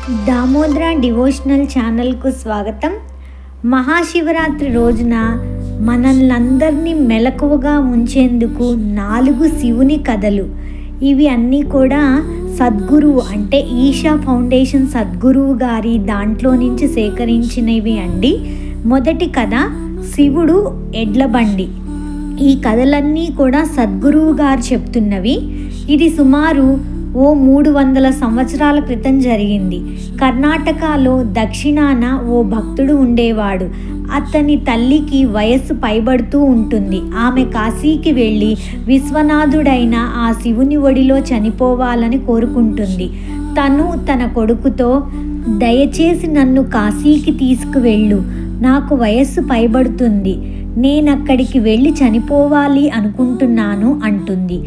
Damodara devotional ఛానల్కు స్వాగతం. మహాశివరాత్రి రోజున మనల్నందరినీ మెలకువగా ఉంచేందుకు 4 శివుని కథలు. ఇవి అన్నీ కూడా సద్గురువు అంటే ఈషా ఫౌండేషన్ సద్గురువు గారి దాంట్లో నుంచి సేకరించినవి అండి. మొదటి కథ శివుడు ఎడ్లబండి. ఈ కథలన్నీ కూడా సద్గురువు గారు చెప్తున్నవి. ఇది సుమారు 300 సంవత్సరాల క్రితం జరిగింది. కర్ణాటకలో దక్షిణాన ఓ భక్తుడు ఉండేవాడు. అతని తల్లికి వయస్సు పైబడుతూ ఉంటుంది. ఆమె కాశీకి వెళ్ళి విశ్వనాథుడైన ఆ శివుని ఒడిలో చనిపోవాలని కోరుకుంటుంది. తను తన కొడుకుతో, దయచేసి నన్ను కాశీకి తీసుకువెళ్ళు, నాకు వయస్సు పైబడుతుంది, నేనక్కడికి వెళ్ళి చనిపోవాలి అనుకుంటున్నాను అంటుంది.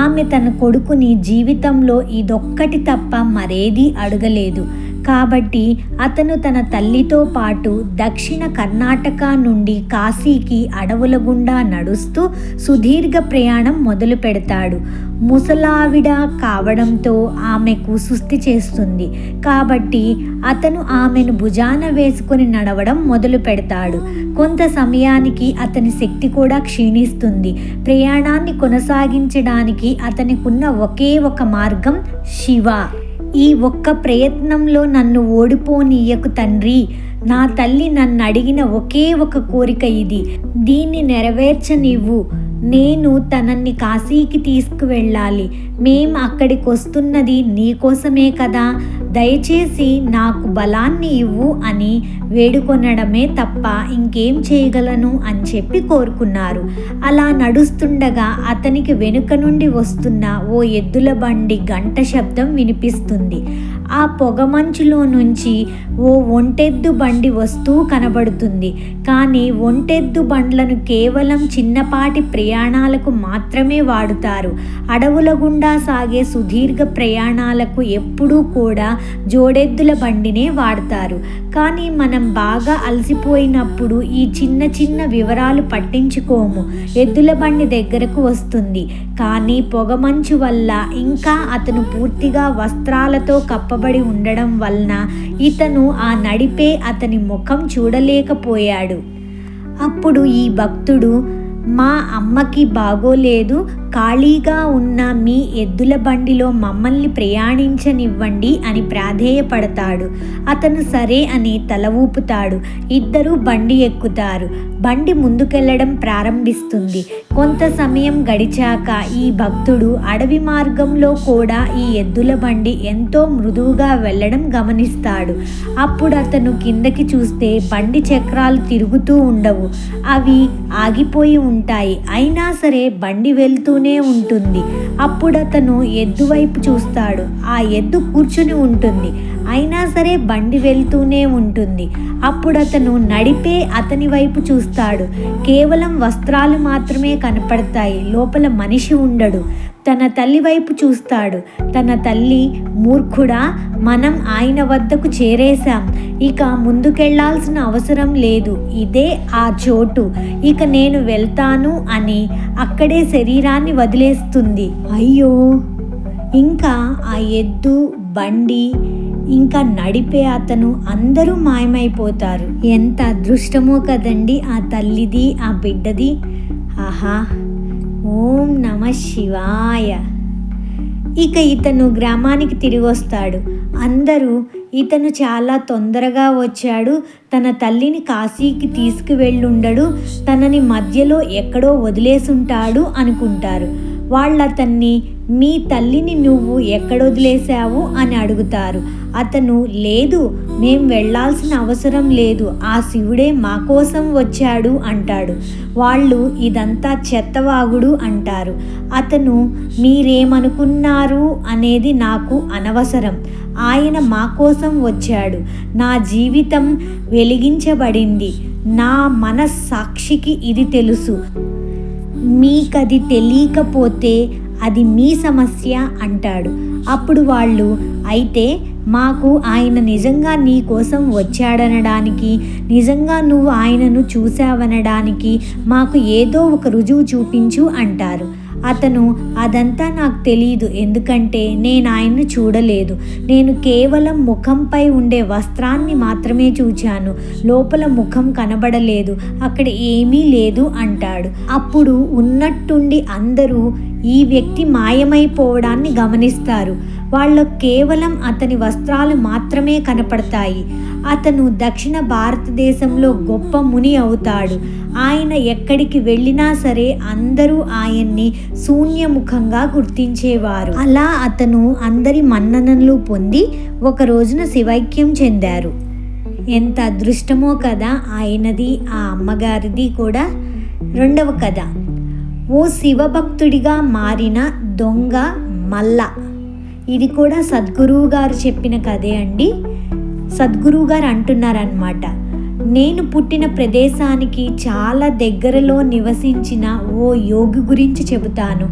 ఆమె తన కొడుకుని జీవితంలో ఇదొక్కటి తప్ప మరేదీ అడగలేదు. కాబట్టి అతను తన తల్లితో పాటు దక్షిణ కర్ణాటక నుండి కాశీకి అడవుల గుండా నడుస్తూ సుదీర్ఘ ప్రయాణం మొదలు పెడతాడు. ముసలావిడ కావడంతో ఆమెకు సుస్థి చేస్తుంది. కాబట్టి అతను ఆమెను భుజాన వేసుకొని నడవడం మొదలు పెడతాడు. కొంత సమయానికి అతని శక్తి కూడా క్షీణిస్తుంది. ప్రయాణాన్ని కొనసాగించడానికి అతనికున్న ఒకే ఒక మార్గం శివ. ఈ ఒక్క ప్రయత్నంలో నన్ను ఓడిపోనీయకు తండ్రి. నా తల్లి నన్ను అడిగిన ఒకే ఒక కోరిక ఇది, దీన్ని నెరవేర్చనివ్వు. నేను తనని కాశీకి తీసుకువెళ్ళాలి. మేం అక్కడికి వస్తున్నది నీకోసమే కదా, దయచేసి నాకు బలాన్ని ఇవ్వు అని వేడుకొనడమే తప్ప ఇంకేం చేయగలను అని చెప్పి కోరుకున్నారు. అలా నడుస్తుండగా అతనికి వెనుక నుండి వస్తున్న ఓ ఎద్దుల బండి గంట శబ్దం వినిపిస్తుంది. ఆ పొగమంచులో నుంచి ఓ ఒంటెద్దు బండి వస్తూ కనబడుతుంది. కానీ ఒంటెద్దు బండ్లను కేవలం చిన్నపాటి ప్రయాణాలకు మాత్రమే వాడుతారు. అడవుల గుండా సాగే సుదీర్ఘ ప్రయాణాలకు ఎప్పుడూ కూడా జోడెద్దుల బండినే వాడతారు. కానీ మనం బాగా అలసిపోయినప్పుడు ఈ చిన్న చిన్న వివరాలు పట్టించుకోము. ఎద్దుల బండి దగ్గరకు వస్తుంది. కానీ పొగమంచు వల్ల ఇంకా అతను పూర్తిగా వస్త్రాలతో కప్పబడి ఉండడం వలన ఇతను ఆ నడిపే అతని ముఖం చూడలేకపోయాడు. అప్పుడు ఈ భక్తుడు, మా అమ్మకి బాగోలేదు, ఖాళీగా ఉన్న మీ ఎద్దుల బండిలో మమ్మల్ని ప్రయాణించనివ్వండి అని ప్రాధేయపడతాడు. అతను సరే అని తల ఊపుతాడు. ఇద్దరూ బండి ఎక్కుతారు. బండి ముందుకెళ్లడం ప్రారంభిస్తుంది. కొంత సమయం గడిచాక ఈ భక్తుడు అడవి మార్గంలో కూడా ఈ ఎద్దుల బండి ఎంతో మృదువుగా వెళ్ళడం గమనిస్తాడు. అప్పుడు అతను కిందకి చూస్తే బండి చక్రాలు తిరుగుతూ ఉండవు, అవి ఆగిపోయి ఉంటాయి. అయినా సరే బండి వెళ్తూనే ఉంటుంది. అప్పుడు అతను ఎద్దు వైపు చూస్తాడు. ఆ ఎద్దు కూర్చుని ఉంటుంది. అయినా సరే బండి వెళ్తూనే ఉంటుంది. అప్పుడు అతను నడిపే అతని వైపు చూస్తాడు. కేవలం వస్త్రాలు మాత్రమే కనపడతాయి, లోపల మనిషి ఉండడు. తన తల్లి వైపు చూస్తాడు. తన తల్లి, మూర్ఖుడా, మనం ఆయన వద్దకు చేరేశాం, ఇక ముందుకెళ్లాల్సిన అవసరం లేదు, ఇదే ఆ చోటు, ఇక నేను వెళ్తాను అని అక్కడే శరీరాన్ని వదిలేస్తుంది. అయ్యో, ఇంకా ఆ ఎద్దు, బండి, ఇంకా నడిపే అతను అందరూ మాయమైపోతారు. ఎంత అదృష్టమో కదండి ఆ తల్లిది, ఆ బిడ్డది. ఆహా, ఓం నమః శివాయ. ఇక ఇతను గ్రామానికి తిరిగి వస్తాడు. అందరూ ఇతను చాలా తొందరగా వచ్చాడు, తన తల్లిని కాశీకి తీసుకువెళ్ళుండడు, తనని మధ్యలో ఎక్కడో వదిలేసుంటాడు అనుకుంటారు. వాళ్ళతన్ని, మీ తల్లిని నువ్వు ఎక్కడొదిలేశావు అని అడుగుతారు. అతను, లేదు, మేం వెళ్ళాల్సిన అవసరం లేదు, ఆ శివుడే మా కోసం వచ్చాడు అంటాడు. వాళ్ళు, ఇదంతా చెత్తవాగుడు అంటారు. అతను, మీరేమనుకున్నారు అనేది నాకు అనవసరం, ఆయన మా కోసం వచ్చాడు, నా జీవితం వెలిగించబడింది, నా మనస్సాక్షికి ఇది తెలుసు, మీకది తెలియకపోతే అది మీ సమస్య అంటాడు. అప్పుడు వాళ్ళు, అయితే మాకు ఆయన నిజంగా నీ కోసం వచ్చాడనడానికి, నిజంగా నువ్వు ఆయనను చూశావనడానికి మాకు ఏదో ఒక రుజువు చూపించు అంటారు. అతను అదంతా నాకు తెలియదు, ఎందుకంటే నేను ఆయన్ను చూడలేదు. నేను కేవలం ముఖంపై ఉండే వస్త్రాన్ని మాత్రమే చూచాను, లోపల ముఖం కనబడలేదు, అక్కడ ఏమీ లేదు అంటాడు. అప్పుడు ఉన్నట్టుండి అందరూ ఈ వ్యక్తి మాయమైపోవడాన్ని గమనిస్తారు. వాళ్ళకు కేవలం అతని వస్త్రాలు మాత్రమే కనపడతాయి. అతను దక్షిణ భారతదేశంలో గొప్ప ముని అవుతాడు. ఆయన ఎక్కడికి వెళ్ళినా సరే అందరూ ఆయన్ని శూన్యముఖంగా గుర్తించేవారు. అలా అతను అందరి మన్ననలు పొంది ఒక రోజున శివైక్యం చెందారు. ఎంత అదృష్టమో కదా ఆయనది, ఆ అమ్మగారిది కూడా. రెండవ కథ, ఓ శివభక్తుడిగా మారిన దొంగ మల్ల. ఇది కూడా సద్గురువు గారు చెప్పిన కథే అండి. సద్గురువు గారు అంటున్నారన్నమాట, నేను పుట్టిన ప్రదేశానికి చాలా దగ్గరలో నివసించిన ఓ యోగి గురించి చెబుతాను.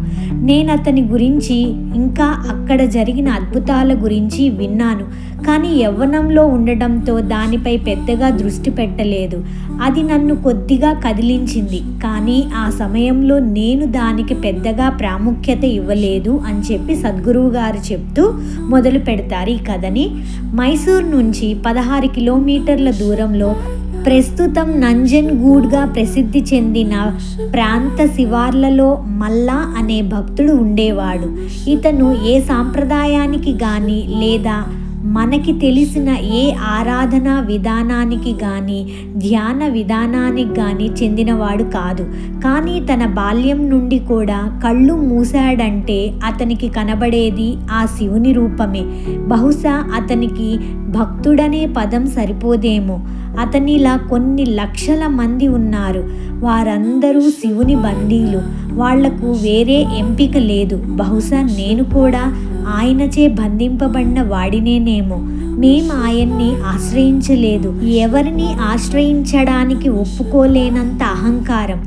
నేను అతని గురించి ఇంకా అక్కడ జరిగిన అద్భుతాల గురించి విన్నాను, కానీ యవ్వనంలో ఉండడంతో దానిపై పెద్దగా దృష్టి పెట్టలేదు. అది నన్ను కొద్దిగా కదిలించింది, కానీ ఆ సమయంలో నేను దానికి పెద్దగా ప్రాముఖ్యత ఇవ్వలేదు అని చెప్పి సద్గురువు గారు చెప్తూ మొదలు పెడతారు ఈ కథని. మైసూర్ నుంచి 16 కిలోమీటర్ల దూరంలో ప్రస్తుతం నంజన్గూడ్గా ప్రసిద్ధి చెందిన ప్రాంత శివార్లలో మల్లా అనే భక్తుడు ఉండేవాడు. ఇతను ఏ సాంప్రదాయానికి కానీ లేదా మనకి తెలిసిన ఏ ఆరాధనా విధానానికి కానీ ధ్యాన విధానానికి కానీ చెందినవాడు కాదు. కానీ తన బాల్యం నుండి కూడా కళ్ళు మూసాడంటే అతనికి కనబడేది ఆ శివుని రూపమే. బహుశా అతనికి భక్తుడనే పదం సరిపోదేమో. అతనిలా కొన్ని లక్షల మంది ఉన్నారు. వారందరూ శివుని బందీలు. వాళ్లకు వేరే ఎంపిక లేదు. బహుశా నేను కూడా ఆయనచే బంధింపబడిన వాడినేనేమో. మేం ఆయన్ని ఆశ్రయించలేదు. ఎవరిని ఆశ్రయించడానికి ఒప్పుకోలేనంత అహంకారం.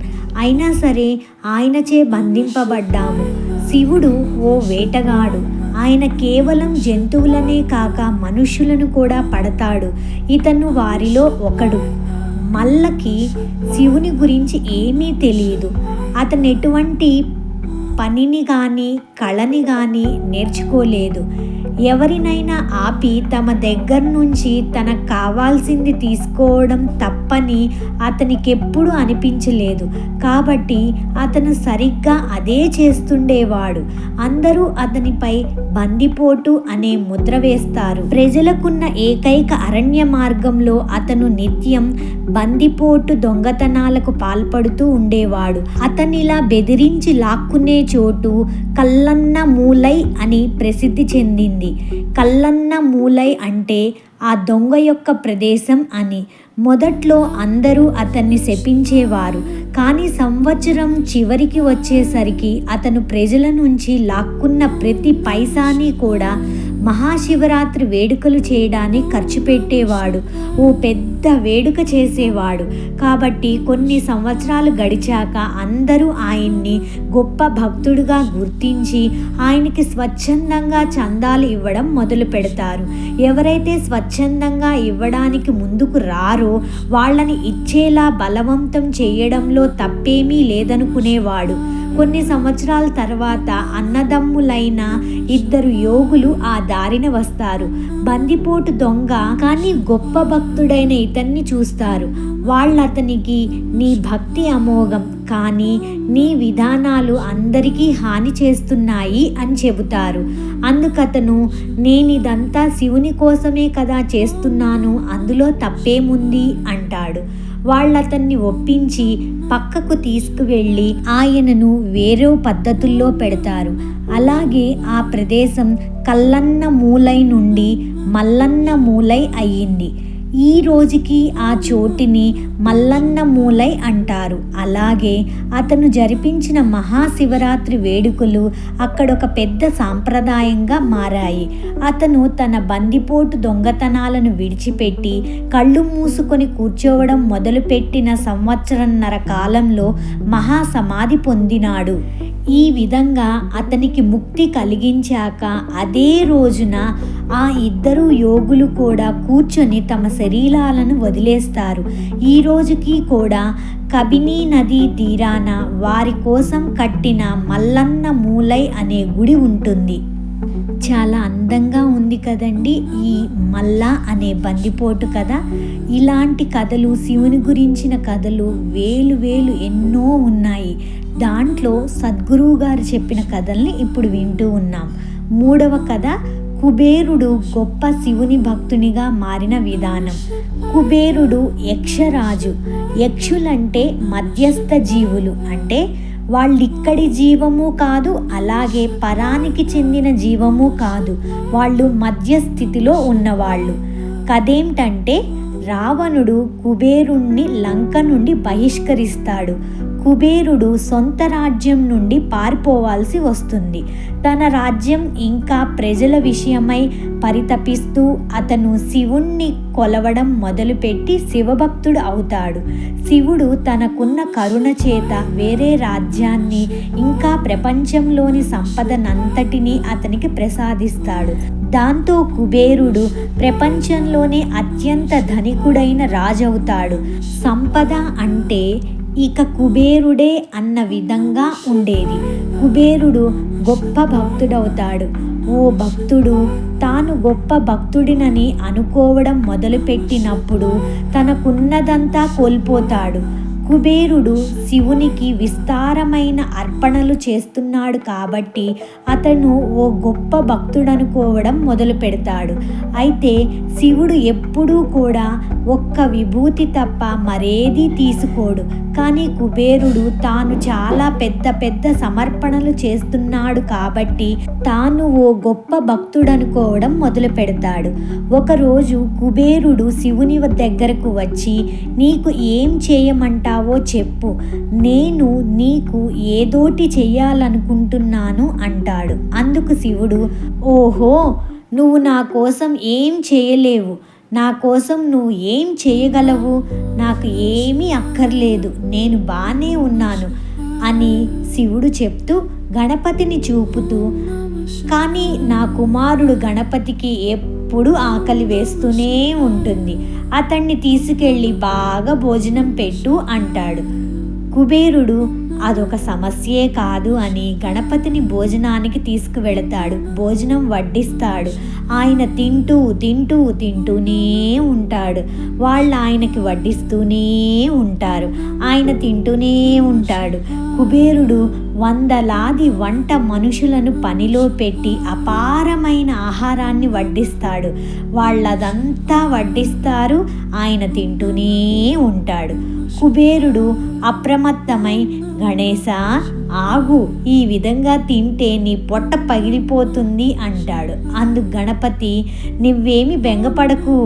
అయినా సరే ఆయనచే బంధింపబడ్డాము. శివుడు ఓ వేటగాడు. ఆయన కేవలం జంతువులనే కాక మనుష్యులను కూడా పడతాడు. ఇతను వారిలో ఒకడు. మల్లకి శివుని గురించి ఏమీ తెలియదు. అతను ఎటువంటి పనిని కానీ కళని కానీ నేర్చుకోలేదు. ఎవరినైనా ఆపి తమ దగ్గర నుంచి తనకు కావాల్సింది తీసుకోవడం తప్పని అతనికెప్పుడు అనిపించలేదు. కాబట్టి అతను సరిగ్గా అదే చేస్తుండేవాడు. అందరూ అతనిపై బందిపోటు అనే ముద్ర వేస్తారు. ప్రజలకున్న ఏకైక అరణ్య మార్గంలో అతను నిత్యం బందిపోటు దొంగతనాలకు పాల్పడుతూ ఉండేవాడు. అతనిలా బెదిరించి లాక్కునే చోటు కల్లన్న మూలై అని ప్రసిద్ధి చెందింది. కల్లన్న మూలై అంటే ఆ దొంగ యొక్క ప్రదేశం అని. మొదట్లో అందరూ అతన్ని శపించేవారు. కానీ సంవత్సరం చివరికి వచ్చేసరికి అతను ప్రజల నుంచి లాక్కున్న ప్రతి పైసాని కూడా మహాశివరాత్రి వేడుకలు చేయడానికి ఖర్చు పెట్టేవాడు. ఓ పెద్ద వేడుక చేసేవాడు. కాబట్టి కొన్ని సంవత్సరాలు గడిచాక అందరూ ఆయన్ని గొప్ప భక్తుడిగా గుర్తించి ఆయనకి స్వచ్ఛందంగా చందాలు ఇవ్వడం మొదలు పెడతారు. ఎవరైతే స్వచ్ఛందంగా ఇవ్వడానికి ముందుకు రారో వాళ్ళని ఇచ్చేలా బలవంతం చేయడంలో తప్పేమీ లేదనుకునేవాడు. కొన్ని సంవత్సరాల తర్వాత అన్నదమ్ములైన 2 యోగులు ఆ దారిన వస్తారు. బందిపోటు దొంగ కానీ గొప్ప భక్తుడైన ఇతన్ని చూస్తారు. వాళ్ళతనికి నీ భక్తి అమోఘం, కానీ నీ విధానాలు అందరికీ హాని చేస్తున్నాయి అని చెబుతారు. అందుకతను నేనిదంతా శివుని కోసమే కదా చేస్తున్నాను, అందులో తప్పేముంది అంటాడు. వాళ్ళతన్ని ఒప్పించి పక్కకు తీసుకువెళ్ళి ఆయనను వేరే పద్ధతుల్లో పెడతారు. అలాగే ఆ ప్రదేశం కల్లన్న మూలై నుండి మల్లన్న మూలై అయ్యింది. ఈ రోజుకి ఆ చోటిని మల్లన్న మూలై అంటారు. అలాగే అతను జరిపించిన మహాశివరాత్రి వేడుకలు అక్కడొక పెద్ద సాంప్రదాయంగా మారాయి. అతను తన బందిపోటు దొంగతనాలను విడిచిపెట్టి కళ్ళు మూసుకొని కూర్చోవడం మొదలుపెట్టిన సంవత్సరన్నర కాలంలో మహాసమాధి పొందినాడు. ఈ విధంగా అతనికి ముక్తి కలిగించాక అదే రోజున ఆ 2 యోగులు కూడా కూర్చొని తమ శరీరాలను వదిలేస్తారు. ఈ రోజుకి కూడా కబినీ నదీ తీరాన వారి కోసం కట్టిన మల్లన్న మూలై అనే గుడి ఉంటుంది. చాలా అందంగా ఉంది కదండి ఈ మల్ల అనే బందిపోటు కథ. ఇలాంటి కథలు, శివుని గురించిన కథలు వేలు వేలు ఎన్నో ఉన్నాయి. దాంట్లో సద్గురువు గారు చెప్పిన కథల్ని ఇప్పుడు వింటూ ఉన్నాం. 3వ కథ, కుబేరుడు గొప్ప శివుని భక్తునిగా మారిన విధానం. కుబేరుడు యక్షరాజు. యక్షులంటే మధ్యస్థ జీవులు, అంటే వాళ్ళిక్కడి జీవము కాదు, అలాగే పరానికి చెందిన జీవము కాదు, వాళ్ళు మధ్యస్థితిలో ఉన్నవాళ్ళు. కథేంటంటే, రావణుడు కుబేరుణ్ణి లంక నుండి బహిష్కరిస్తాడు. కుబేరుడు సొంత రాజ్యం నుండి పారిపోవాల్సి వస్తుంది. తన రాజ్యం ఇంకా ప్రజల విషయమై పరితపిస్తూ అతను శివుణ్ణి కొలవడం మొదలుపెట్టి శివభక్తుడు అవుతాడు. శివుడు తనకున్న కరుణ చేత వేరే రాజ్యాన్ని ఇంకా ప్రపంచంలోని సంపదనంతటినీ అతనికి ప్రసాదిస్తాడు. దాంతో కుబేరుడు ప్రపంచంలోనే అత్యంత ధనికుడైన రాజవుతాడు. సంపద అంటే ఇక కుబేరుడే అన్న విధంగా ఉండేది. కుబేరుడు గొప్ప భక్తుడవుతాడు. ఓ భక్తుడు తాను గొప్ప భక్తుడినని అనుకోవడం మొదలుపెట్టినప్పుడు తనకున్నదంతా కోల్పోతాడు. కుబేరుడు శివునికి విస్తారమైన అర్పణలు చేస్తున్నాడు కాబట్టి అతను ఓ గొప్ప భక్తుడనుకోవడం మొదలు పెడతాడు. అయితే శివుడు ఎప్పుడూ కూడా ఒక్క విభూతి తప్ప మరేదీ తీసుకోడు. కానీ కుబేరుడు తాను చాలా పెద్ద పెద్ద సమర్పణలు చేస్తున్నాడు కాబట్టి తాను ఓ గొప్ప భక్తుడనుకోవడం మొదలు పెడతాడు. ఒకరోజు కుబేరుడు శివుని దగ్గరకు వచ్చి, నీకు ఏం చేయమంటావో చెప్పు, నేను నీకు ఏదోటి చెయ్యాలనుకుంటున్నాను అంటాడు. అందుకు శివుడు, ఓహో, నువ్వు నా కోసం ఏం చేయలేవు, నా కోసం నువ్వు ఏం చేయగలవు, నాకు ఏమీ అక్కర్లేదు, నేను బానే ఉన్నాను అని శివుడు చెప్తూ గణపతిని చూపుతూ, కానీ నా కుమారుడు గణపతికి ఎప్పుడు ఆకలి వేస్తూనే ఉంటుంది, అతన్ని తీసుకెళ్ళి బాగా భోజనం పెట్టు అంటాడు. కుబేరుడు అదొక సమస్యే కాదు అని గణపతిని భోజనానికి తీసుకువెళతాడు. భోజనం వడ్డిస్తాడు. ఆయన తింటూనే ఉంటాడు. వాళ్ళు ఆయనకి వడ్డిస్తూనే ఉంటారు. ఆయన తింటూనే ఉంటాడు. కుబేరుడు వందలాది వంట మనుషులను పనిలో పెట్టి అపారమైన ఆహారాన్ని వడ్డిస్తాడు. వాళ్ళదంతా వడ్డిస్తారు, ఆయన తింటూనే ఉంటాడు. కుబేరుడు అప్రమత్తమై, గణేశా ఆగు, ఈ విధంగా తింటే నీ పొట్ట పగిలిపోతుంది అంటాడు. అందుకు గణపతి, నువ్వేమి బెంగపడకు,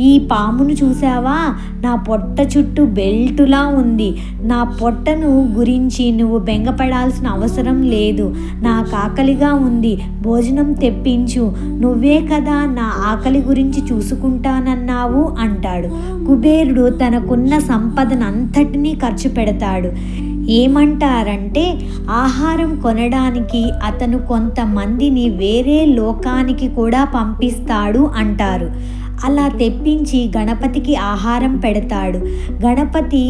ఈ పామును చూసావా, నా పొట్ట చుట్టూ బెల్టులా ఉంది, నా పొట్టను గురించి నువ్వు బెంగపడాల్సిన అవసరం లేదు, నాకు ఆకలిగా ఉంది, భోజనం తెప్పించు, నువ్వే కదా నా ఆకలి గురించి చూసుకుంటానన్నావు అంటాడు. కుబేరుడు తనకున్న సంపదనంతటినీ ఖర్చు పెడతాడు. ఏమంటారంటే, ఆహారం కొనడానికి అతను కొంతమందిని వేరే లోకానికి కూడా పంపిస్తాడు అంటారు. అలా తెప్పించి గణపతికి ఆహారం పెడతాడు. గణపతి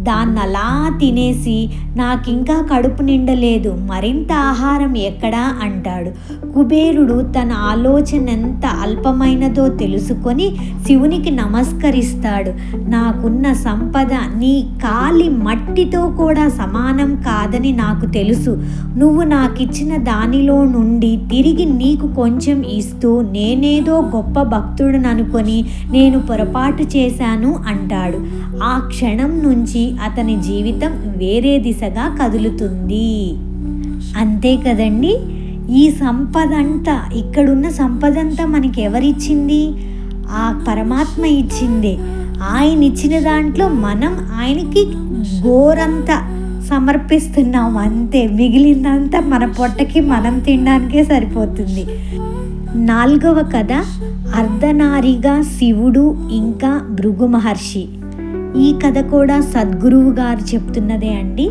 దాన్నలా తినేసి, నాకింకా కడుపు నిండలేదు, మరింత ఆహారం ఎక్కడా అంటాడు. కుబేరుడు తన ఆలోచన ఎంత అల్పమైనదో తెలుసుకొని శివునికి నమస్కరిస్తాడు. నాకున్న సంపద నీ కాలి మట్టితో కూడా సమానం కాదని నాకు తెలుసు. నువ్వు నాకిచ్చిన దానిలో నుండి తిరిగి నీకు కొంచెం ఇస్తూ నేనేదో గొప్ప భక్తుడననుకొని నేను పొరపాటు చేశాను అంటాడు. ఆ క్షణం నుంచి అతని జీవితం వేరే దిశగా కదులుతుంది. అంతే కదండి. ఈ సంపద అంతా, ఇక్కడున్న సంపద అంతా మనకి ఎవరిచ్చింది? ఆ పరమాత్మ ఇచ్చిందే. ఆయన ఇచ్చిన దాంట్లో మనం ఆయనకి గోరంతా సమర్పిస్తున్నాం అంతే. మిగిలిందంతా మన పొట్టకి మనం తినడానికే సరిపోతుంది. 4వ కథ, అర్ధనారిగా శివుడు ఇంకా భృగు మహర్షి. ఈ కథ కూడా సద్గురువు గారు చెప్తున్నదే అండి.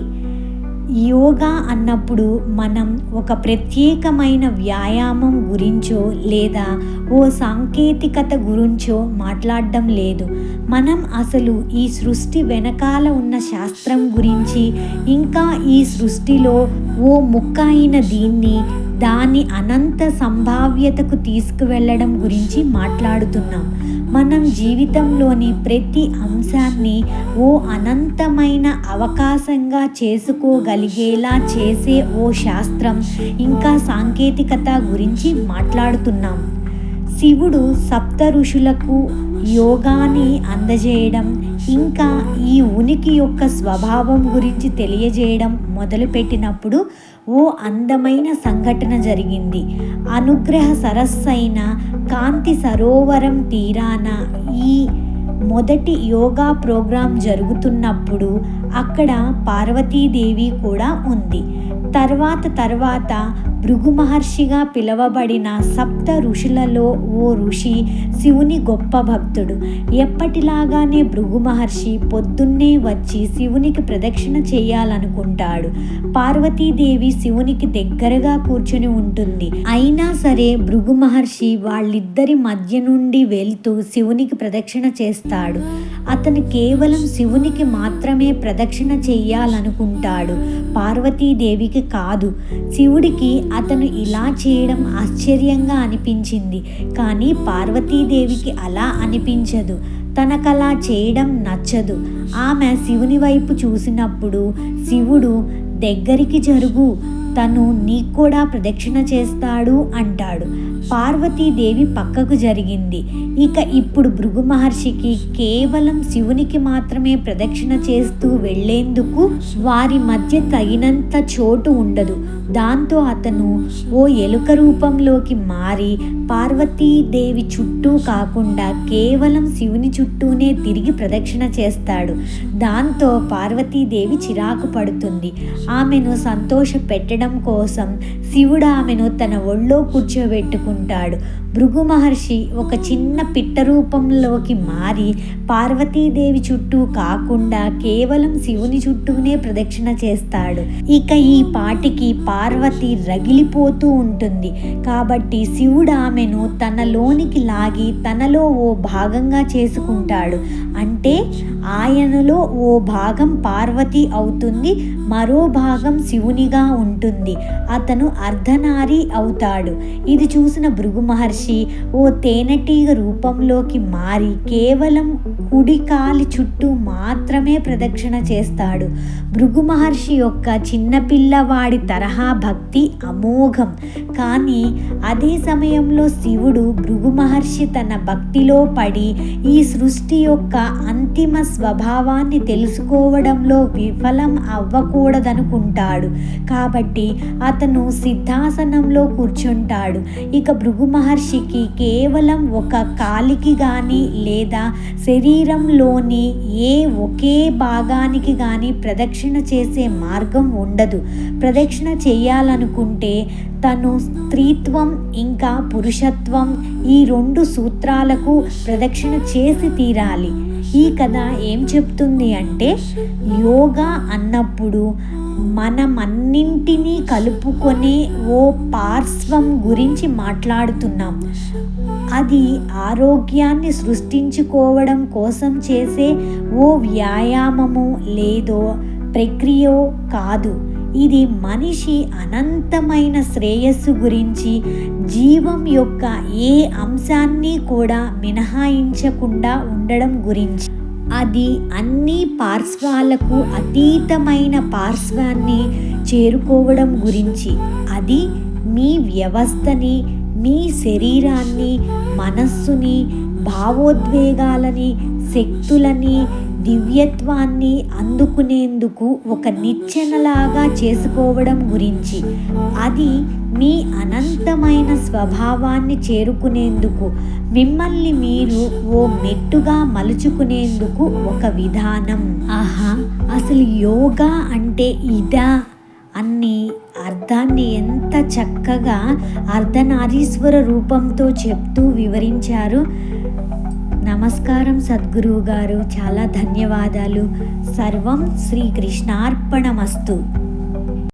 యోగా అన్నప్పుడు మనం ఒక ప్రత్యేకమైన వ్యాయామం గురించో లేదా ఓ సాంకేతికత గురించో మాట్లాడడం లేదు. మనం అసలు ఈ సృష్టి వెనకాల ఉన్న శాస్త్రం గురించి, ఇంకా ఈ సృష్టిలో ఓ ముక్క అయిన దీన్ని దాని అనంత సంభావ్యతకు తీసుకువెళ్ళడం గురించి మాట్లాడుతున్నాం. మనం జీవితంలోని ప్రతి అంశాన్ని ఓ అనంతమైన అవకాశంగా చేసుకోగలిగేలా చేసే ఓ శాస్త్రం, ఇంకా సాంకేతికత గురించి మాట్లాడుతున్నాం. శివుడు సప్త ఋషులకు యోగాని అందజేయడం, ఇంకా ఈ ఉనికి యొక్క స్వభావం గురించి తెలియజేయడం మొదలుపెట్టినప్పుడు ఓ అందమైన సంఘటన జరిగింది. అనుగ్రహ సరస్సైన కాంతి సరోవరం తీరాన ఈ మొదటి యోగా ప్రోగ్రాం జరుగుతున్నప్పుడు అక్కడ పార్వతీదేవి కూడా ఉంది. తర్వాత భృగు మహర్షిగా పిలువబడిన సప్త ఋషులలో ఓ ఋషి శివుని గొప్ప భక్తుడు. ఎప్పటిలాగానే భృగు మహర్షి పొద్దున్నే వచ్చి శివునికి ప్రదక్షిణ చేయాలనుకుంటాడు. పార్వతీదేవి శివునికి దగ్గరగా కూర్చొని ఉంటుంది. అయినా సరే భృగు మహర్షి వాళ్ళిద్దరి మధ్య నుండి వెళ్తూ శివునికి ప్రదక్షిణ చేస్తాడు. అతను కేవలం శివునికి మాత్రమే ప్రదక్షిణ చేయాలనుకుంటాడు, పార్వతీదేవికి కాదు. శివుడికి అతను ఇలా చేయడం ఆశ్చర్యంగా అనిపించింది, కానీ పార్వతీదేవికి అలా అనిపించదు. తనకలా చేయడం నచ్చదు. ఆమె శివుని వైపు చూసినప్పుడు శివుడు దగ్గరికి జరుగు, తను నీకు కూడా ప్రదక్షిణ చేస్తాడు అంటాడు. పార్వతీదేవి పక్కకు జరిగింది. ఇక ఇప్పుడు భృగు మహర్షికి కేవలం శివునికి మాత్రమే ప్రదక్షిణ చేస్తూ వెళ్లేందుకు వారి మధ్య తగినంత చోటు ఉండదు. దాంతో అతను ఓ ఎలుక రూపంలోకి మారి పార్వతీదేవి చుట్టూ కాకుండా కేవలం శివుని చుట్టూనే తిరిగి ప్రదక్షిణ చేస్తాడు. దాంతో పార్వతీదేవి చిరాకు పడుతుంది. ఆమెను సంతోష పెట్టడం కోసం శివుడు ఆమెను తన ఒళ్ళో కూర్చోబెట్టుకుంటాడు. భృగు మహర్షి ఒక చిన్న పిట్ట రూపంలోకి మారి పార్వతీదేవి చుట్టూ కాకుండా కేవలం శివుని చుట్టూనే ప్రదక్షిణ చేస్తాడు. ఇక ఈ పాటికి పార్వతి రగిలిపోతూ ఉంటుంది. కాబట్టి శివుడు ఆమెను తనలోనికి లాగి తనలో ఓ భాగంగా చేసుకుంటాడు. అంటే ఆయనలో ఓ భాగం పార్వతి అవుతుంది, మరో భాగం శివునిగా ఉంటుంది. అతను అర్ధనారి అవుతాడు. ఇది చూసిన భృగు మహర్షి ఓ తేనెటీగ రూపంలోకి మారి కేవలం కుడి కాలి చుట్టూ మాత్రమే ప్రదక్షిణ చేస్తాడు. భృగు మహర్షి యొక్క చిన్నపిల్లవాడి తరహా భక్తి అమోఘం. కానీ అదే సమయంలో శివుడు భృగు మహర్షి తన భక్తిలో పడి ఈ సృష్టి యొక్క అంతిమ స్వభావాన్ని తెలుసుకోవడంలో విఫలం అవ్వకూడదనుకుంటాడు. కాబట్టి అతను సిద్ధాసనంలో కూర్చుంటాడు. ఇక భృగు మహర్షికి కేవలం ఒక కాలికి కానీ లేదా శరీరంలోని ఏ ఒకే భాగానికి కానీ ప్రదక్షిణ చేసే మార్గం ఉండదు. ప్రదక్షిణ చేయాలనుకుంటే తను స్త్రీత్వం ఇంకా పురుషత్వం ఈ రెండు సూత్రాలకు ప్రదక్షిణ చేసి తీరాలి. ఈ కథ ఏం చెప్తుంది అంటే, యోగా అన్నప్పుడు మనమన్నింటినీ కలుపుకొనే ఓ పార్శ్వం గురించి మాట్లాడుతున్నాం. అది ఆరోగ్యాన్ని సృష్టించుకోవడం కోసం చేసే ఓ వ్యాయామము లేదో ప్రక్రియో కాదు. ఇది మనిషి అనంతమైన శ్రేయస్సు గురించి, జీవం యొక్క ఏ అంశాన్ని కూడా మినహాయించకుండా ఉండడం గురించి. అది అన్ని పార్శ్వాలకు అతీతమైన పార్శ్వాన్ని చేరుకోవడం గురించి. అది మీ వ్యవస్థని, మీ శరీరాన్ని, మనస్సుని, భావోద్వేగాలని, శక్తులని, దివ్యత్వాన్ని అందుకునేందుకు ఒక నిచ్చెనలాగా చేసుకోవడం గురించి. అది మీ అనంతమైన స్వభావాన్ని చేరుకునేందుకు, మిమ్మల్ని మీరు ఓ మెట్టుగా మలుచుకునేందుకు ఒక విధానం. ఆహా, అసలు యోగా అంటే ఇదా అన్ని అర్థాన్ని ఎంత చక్కగా అర్ధనారీశ్వర రూపంతో చెప్తూ వివరించారు. నమస్కారం సద్గురువు గారు, చాలా ధన్యవాదాలు. సర్వం శ్రీకృష్ణార్పణమస్తు.